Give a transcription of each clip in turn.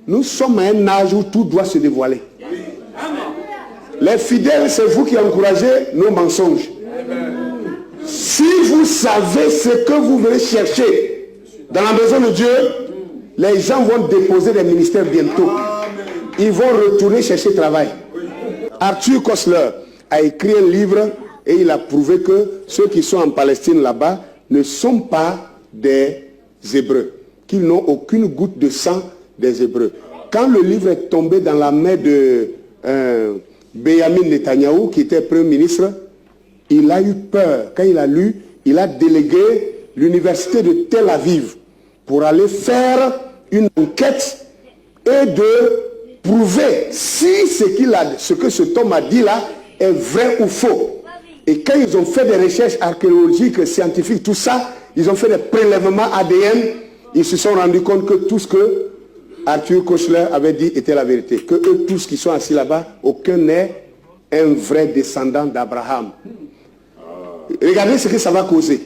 Nous sommes à un âge où tout doit se dévoiler. Les fidèles, c'est vous qui encouragez nos mensonges. Si vous savez ce que vous venez chercher dans la maison de Dieu, les gens vont déposer des ministères bientôt. Ils vont retourner chercher travail. Arthur Koestler a écrit un livre et il a prouvé que ceux qui sont en Palestine là-bas ne sont pas des Hébreux, qu'ils n'ont aucune goutte de sang des Hébreux. Quand le livre est tombé dans la main de Benjamin Netanyahou, qui était Premier ministre, il a eu peur. Quand il a lu, il a délégué l'université de Tel Aviv pour aller faire une enquête et de prouver si ce que cet homme a dit là est vrai ou faux. Et quand ils ont fait des recherches archéologiques, scientifiques, tout ça, ils ont fait des prélèvements ADN, ils se sont rendus compte que tout ce que Arthur Koestler avait dit était la vérité. Que eux tous qui sont assis là-bas, aucun n'est un vrai descendant d'Abraham. Regardez ce que ça va causer.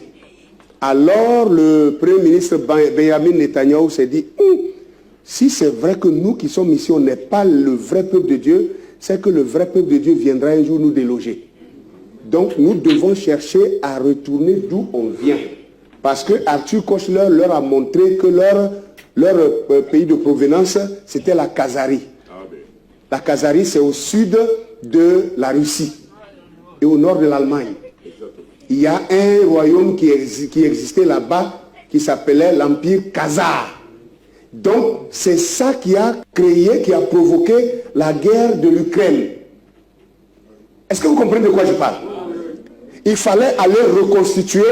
Alors le Premier ministre Benjamin Netanyahou s'est dit, si c'est vrai que nous qui sommes ici, on n'est pas le vrai peuple de Dieu, c'est que le vrai peuple de Dieu viendra un jour nous déloger. Donc nous devons chercher à retourner d'où on vient. Parce que Arthur Koestler leur a montré que leur pays de provenance, c'était la Khazarie. La Khazarie, c'est au sud de la Russie et au nord de l'Allemagne. Il y a un royaume qui existait là-bas qui s'appelait l'Empire Khazar. Donc, c'est ça qui a créé, qui a provoqué la guerre de l'Ukraine. Est-ce que vous comprenez de quoi je parle? Il fallait aller reconstituer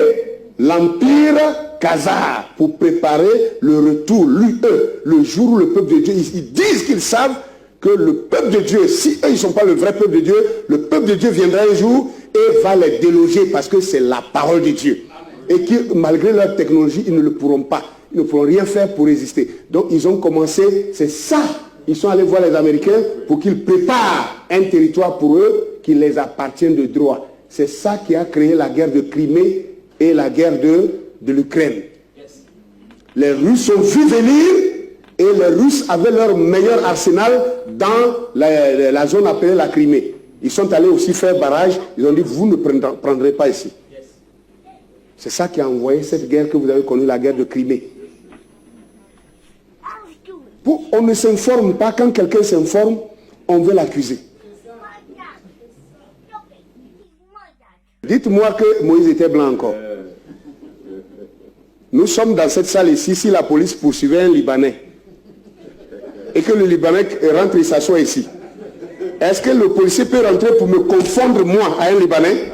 l'Empire Khazar pour préparer le retour, le jour où le peuple de Dieu, ils disent qu'ils savent que le peuple de Dieu, si eux ils ne sont pas le vrai peuple de Dieu, le peuple de Dieu viendra un jour et va les déloger parce que c'est la parole de Dieu. Et que malgré leur technologie, ils ne le pourront pas. Ils ne pourront rien faire pour résister. Donc ils ont commencé, c'est ça. Ils sont allés voir les Américains pour qu'ils préparent un territoire pour eux qui les appartient de droit. C'est ça qui a créé la guerre de Crimée et la guerre de l'Ukraine. Les Russes ont vu venir et les Russes avaient leur meilleur arsenal dans la zone appelée la Crimée. Ils sont allés aussi faire barrage. Ils ont dit, vous ne prendrez pas ici. C'est ça qui a envoyé cette guerre que vous avez connue, la guerre de Crimée. On ne s'informe pas. Quand quelqu'un s'informe, on veut l'accuser. Dites-moi que Moïse était blanc encore. Nous sommes dans cette salle ici, si la police poursuivait un Libanais et que le Libanais rentre et s'assoit ici, est-ce que le policier peut rentrer pour me confondre moi à un Libanais?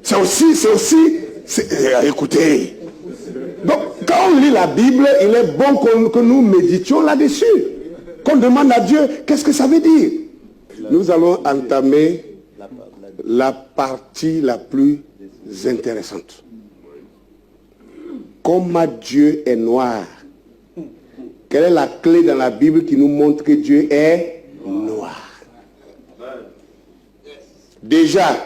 C'est aussi, écoutez. Donc, quand on lit la Bible, il est bon que nous méditions là-dessus. Qu'on demande à Dieu, qu'est-ce que ça veut dire? Nous allons entamer la partie la plus intéressante. Comment Dieu est noir? Quelle est la clé dans la Bible qui nous montre que Dieu est noir? Déjà,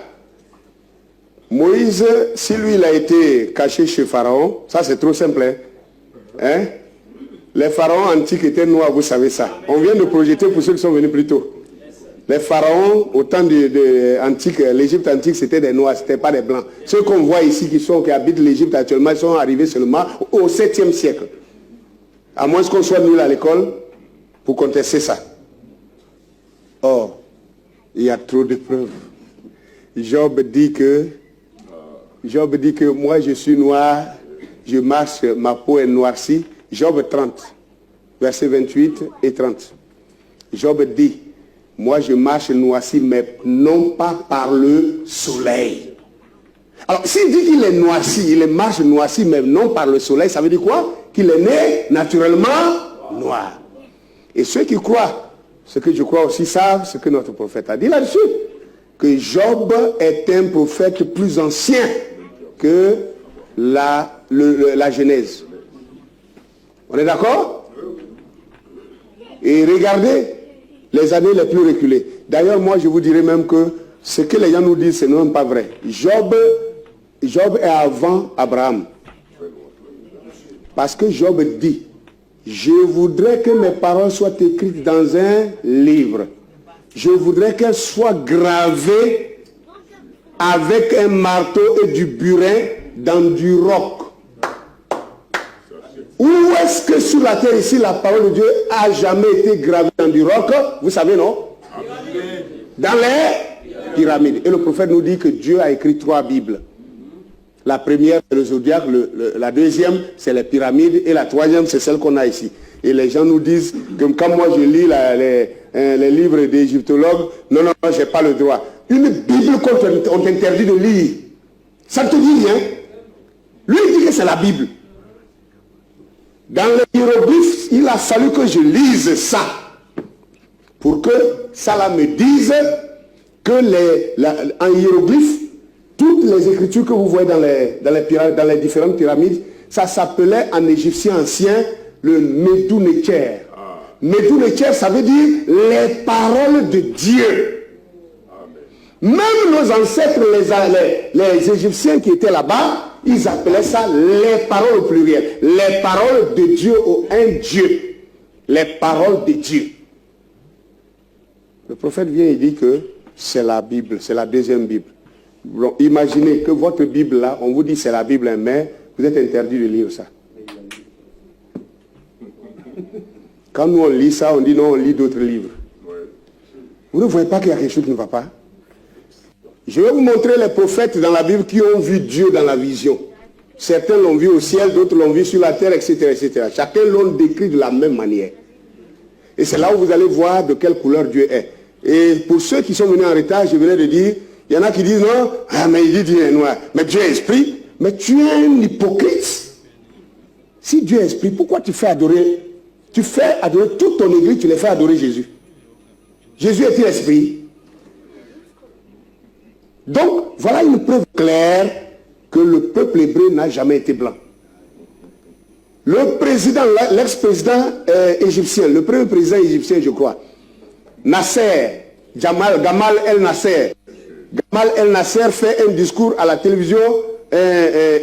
Moïse, si lui il a été caché chez Pharaon, ça c'est trop simple. Hein? Les pharaons antiques étaient noirs, vous savez ça. On vient de projeter pour ceux qui sont venus plus tôt. Les pharaons, au temps antique, l'Égypte antique, c'était des noirs, ce n'était pas des blancs. Ceux qu'on voit ici qui habitent l'Égypte actuellement, ils sont arrivés seulement au 7e siècle. À moins qu'on soit nul à l'école pour contester ça. Or, il y a trop de preuves. Job dit que moi je suis noir, je marche, ma peau est noircie. Job 30, versets 28 et 30. Job dit, moi je marche noirci, mais non pas par le soleil. Alors s'il dit qu'il est noirci, il marche noirci, mais non par le soleil, ça veut dire quoi? Qu'il est né naturellement noir. Et ceux qui croient, ce que je crois aussi savent, ce que notre prophète a dit là-dessus, que Job est un prophète plus ancien que la Genèse. On est d'accord? Et regardez les années les plus reculées. D'ailleurs, moi, je vous dirais même que ce que les gens nous disent, ce n'est même pas vrai. Job est avant Abraham. Parce que Job dit Je voudrais que mes paroles soient écrites dans un livre. Je voudrais qu'elles soient gravées avec un marteau et du burin dans du roc. Où est-ce que sur la terre ici, la parole de Dieu a jamais été gravée dans du roc? Vous savez, non? Dans les pyramides. Et le prophète nous dit que Dieu a écrit 3 Bibles. La première, c'est le zodiaque. La deuxième, c'est les pyramides. Et la troisième, c'est celle qu'on a ici. Et les gens nous disent que quand moi je lis les livres d'égyptologues, non, je n'ai pas le droit. Une Bible qu'on t'interdit de lire, ça ne te dit rien. Lui, il dit que c'est la Bible. Dans les hiéroglyphes, il a fallu que je lise ça. Pour que ça là me dise que en hiéroglyphe, toutes les écritures que vous voyez dans les différentes pyramides, ça s'appelait en égyptien ancien le Medunetcher. Medunetcher, ça veut dire les paroles de Dieu. Même nos ancêtres, les Égyptiens qui étaient là-bas, ils appelaient ça les paroles au pluriel. Les paroles de Dieu au un Dieu. Les paroles de Dieu. Le prophète vient et dit que c'est la Bible, c'est la deuxième Bible. Bon, imaginez que votre Bible là, on vous dit c'est la Bible, mais vous êtes interdit de lire ça. Quand nous on lit ça, on dit non, on lit d'autres livres. Vous ne voyez pas qu'il y a quelque chose qui ne va pas? Je vais vous montrer les prophètes dans la Bible qui ont vu Dieu dans la vision. Certains l'ont vu au ciel, d'autres l'ont vu sur la terre, etc., etc. Chacun l'ont décrit de la même manière. Et c'est là où vous allez voir de quelle couleur Dieu est. Et pour ceux qui sont venus en retard, je venais de dire, il y en a qui disent non, mais il dit Dieu est noir. Mais Dieu est esprit. Mais tu es un hypocrite. Si Dieu est esprit, pourquoi tu fais adorer toute ton église, tu les fais adorer Jésus. Jésus est-il esprit? Donc, voilà une preuve claire que le peuple hébreu n'a jamais été blanc. Le président, l'ex-président égyptien, le premier président égyptien, je crois, Nasser, Gamal El Nasser. Gamal El Nasser fait un discours à la télévision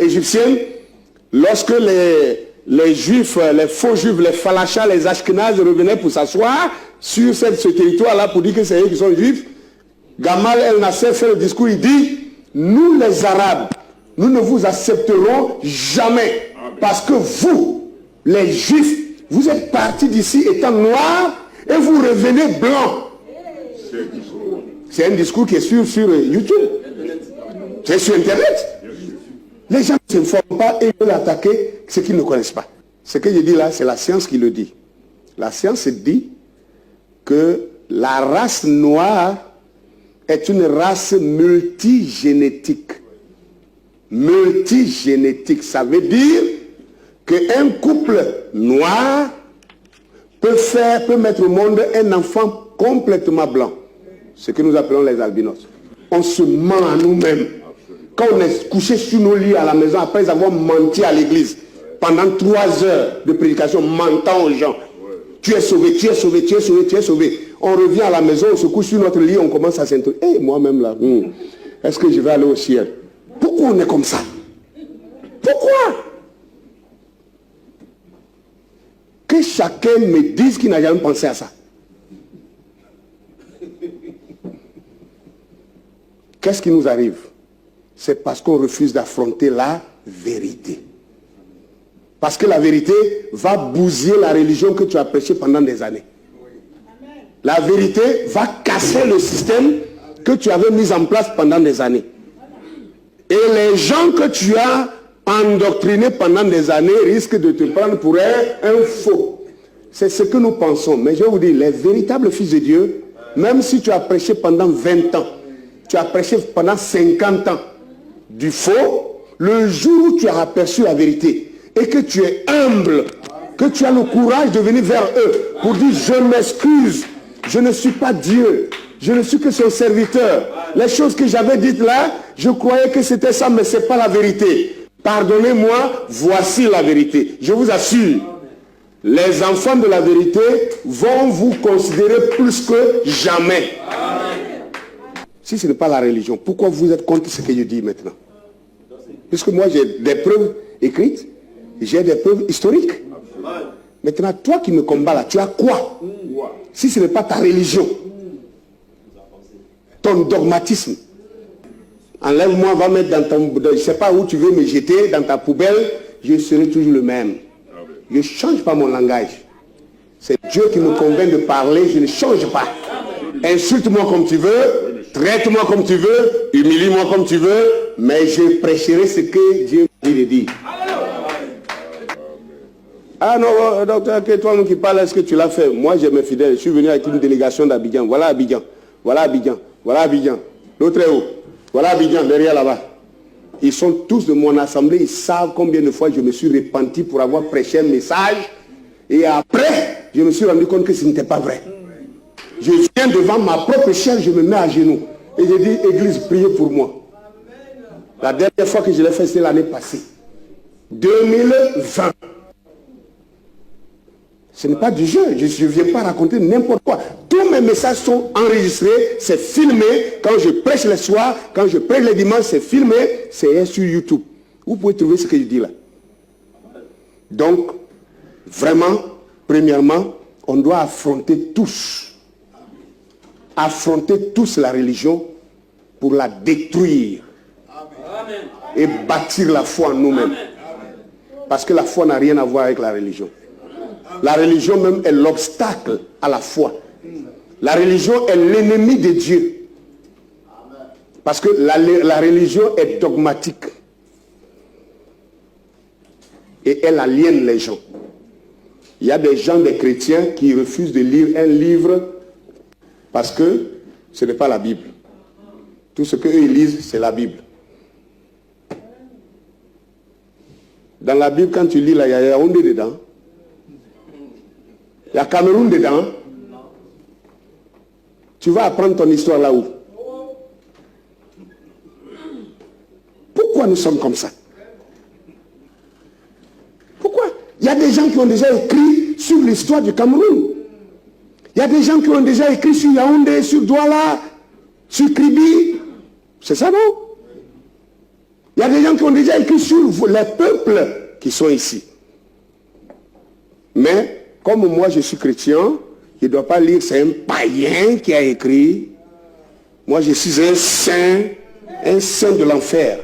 égyptienne lorsque les juifs, les faux juifs, les falachas, les ashkenazes revenaient pour s'asseoir sur ce territoire-là pour dire que c'est eux qui sont juifs. Gamal El Nasser fait le discours, il dit, nous les Arabes, nous ne vous accepterons jamais parce que vous, les juifs, vous êtes partis d'ici étant noirs et vous revenez blancs. C'est un discours qui est sur YouTube. C'est sur Internet. Les gens ne s'informent pas et veulent attaquer ce qu'ils ne connaissent pas. Ce que je dis là, c'est la science qui le dit. La science dit que la race noire est une race multigénétique. Multigénétique, ça veut dire qu'un couple noir peut mettre au monde un enfant complètement blanc. Ce que nous appelons les albinos. On se ment à nous-mêmes. Quand on est couché sur nos lits à la maison, après avoir menti à l'église, pendant 3 heures de prédication, mentant aux gens, tu es sauvé, tu es sauvé, tu es sauvé, tu es sauvé. On revient à la maison, on se couche sur notre lit, on commence à s'interroger. Eh, moi-même là, est-ce que je vais aller au ciel? Pourquoi on est comme ça? Pourquoi? Que chacun me dise qu'il n'a jamais pensé à ça. Qu'est-ce qui nous arrive? C'est parce qu'on refuse d'affronter la vérité. Parce que la vérité va bousiller la religion que tu as prêchée pendant des années. La vérité va casser le système que tu avais mis en place pendant des années. Et les gens que tu as endoctrinés pendant des années risquent de te prendre pour un faux. C'est ce que nous pensons. Mais je vais vous dire, les véritables fils de Dieu, même si tu as prêché pendant 20 ans, tu as prêché pendant 50 ans du faux, le jour où tu as aperçu la vérité et que tu es humble, que tu as le courage de venir vers eux pour dire je m'excuse, je ne suis pas Dieu, je ne suis que son serviteur. Les choses que j'avais dites là, je croyais que c'était ça, mais ce n'est pas la vérité. Pardonnez-moi, voici la vérité. Je vous assure, les enfants de la vérité vont vous considérer plus que jamais. Si ce n'est pas la religion, pourquoi vous êtes contre ce que je dis maintenant? Puisque moi j'ai des preuves écrites, j'ai des preuves historiques. Maintenant, toi qui me combats là, tu as quoi? Si ce n'est pas ta religion, ton dogmatisme, enlève-moi, va mettre dans ton... Je ne sais pas où tu veux me jeter, dans ta poubelle, je serai toujours le même. Je ne change pas mon langage. C'est Dieu qui me convainc de parler, je ne change pas. Insulte-moi comme tu veux, traite-moi comme tu veux, humilie-moi comme tu veux, mais je prêcherai ce que Dieu m'a dit de dire. Ah non, docteur, que toi qui parles, est-ce que tu l'as fait? Moi, j'ai mes fidèles, je suis venu avec une délégation d'Abidjan. Voilà Abidjan, voilà Abidjan, voilà Abidjan. L'autre est où? Voilà Abidjan, derrière là-bas. Ils sont tous de mon assemblée, ils savent combien de fois je me suis repenti pour avoir prêché un message. Et après, je me suis rendu compte que ce n'était pas vrai. Je viens devant ma propre chair, je me mets à genoux. Et je dis, Église, priez pour moi. La dernière fois que je l'ai fait, c'est l'année passée. 2020. Ce n'est pas du jeu. Je ne viens pas raconter n'importe quoi. Tous mes messages sont enregistrés, c'est filmé. Quand je prêche le soir, quand je prêche le dimanche, c'est filmé, c'est sur YouTube. Vous pouvez trouver ce que je dis là. Donc, vraiment, premièrement, on doit affronter tous la religion pour la détruire. Amen. Et bâtir la foi en nous-mêmes. Parce que la foi n'a rien à voir avec la religion. La religion même est l'obstacle à la foi. La religion est l'ennemi de Dieu. Parce que la religion est dogmatique. Et elle aliène les gens. Il y a des gens, des chrétiens, qui refusent de lire un livre parce que ce n'est pas la Bible. Tout ce qu'eux ils lisent, c'est la Bible. Dans la Bible, quand tu lis là, il y a Yaoundé dedans. Il y a Cameroun dedans. Tu vas apprendre ton histoire là-haut. Pourquoi nous sommes comme ça? Pourquoi? Il y a des gens qui ont déjà écrit sur l'histoire du Cameroun. Il y a des gens qui ont déjà écrit sur Yaoundé, sur Douala, sur Kribi. C'est ça, non? Il y a des gens qui ont déjà écrit sur les peuples qui sont ici. Mais, comme moi je suis chrétien, je ne dois pas lire, c'est un païen qui a écrit. Moi je suis un saint de l'enfer.